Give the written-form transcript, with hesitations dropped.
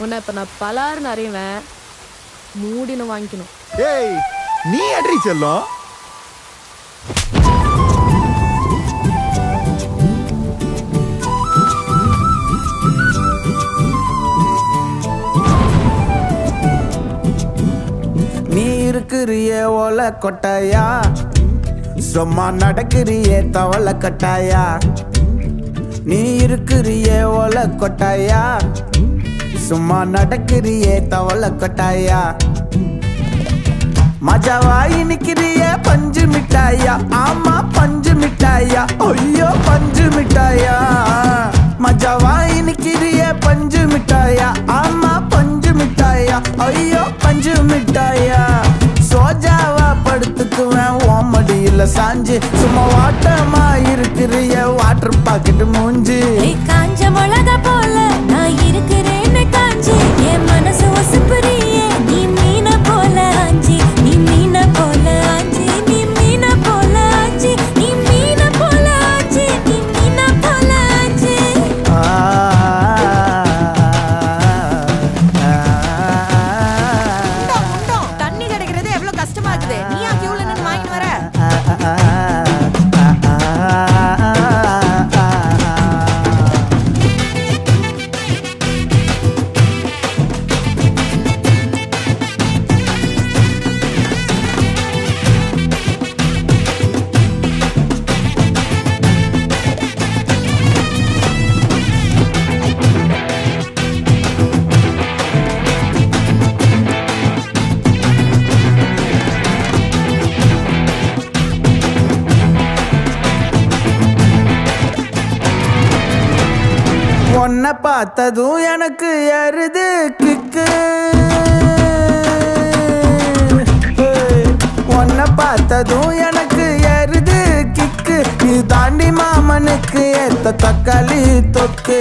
உன்னை இப்ப நான் பலாறு நிறைவேன் மூடினு வாங்கிக்கணும். ஏய் நீ அட்ரி செல்லும். நீ இருக்கிறியே ஓல கொட்டாயா, சும்மா நடக்கிறியே தவள கட்டாயா. நீ இருக்கிறியே ஓல கொட்டாயா, சும்மா நடக்கிறியே தவள கொட்டாயா. மஜாவாய் நிக்கிறியே பஞ்சு மிட்டாயா, ஆமா பஞ்சு மிட்டாயா, ஐயோ பஞ்சு மிட்டாயா. மஜாவாய் நிக்கிறியே பஞ்சு மிட்டாயா, ஆமா பஞ்சு மிட்டாயா, ஐயோ பஞ்சு மிட்டாயா. சோஜாவா படுத்துக்குவேன் ஓமடியில சாஞ்சு, சும்மா வாட்டமா இருக்கிறிய வாட்டர் பாக்கெட் மூஞ்சி. காஞ்ச மிளகா போல நான் இருக்கிறேன்னு காஞ்சி, என் மனசு ஒசுப்புறியே நீ மீன போல ஆஞ்சி, நீ மீன போல ஆஞ்சி, நீ மீன போல ஆஞ்சி, நீ மீன போல ஆஞ்சி, நீ மீன போல ஆஞ்சி. தண்ணி கிடைக்கிறது எவ்வளவு கஷ்டமா இருக்குது. நீயா கியூல நின்னு வாங்கிட்டு வர? உன்னை பார்த்ததும் எனக்கு ஏறுது கிக்கு, உன்னை பார்த்ததும் எனக்கு ஏறுது கிக்கு. நீ தாண்டி மாமனுக்கு ஏத்த தக்காளி தொக்கு.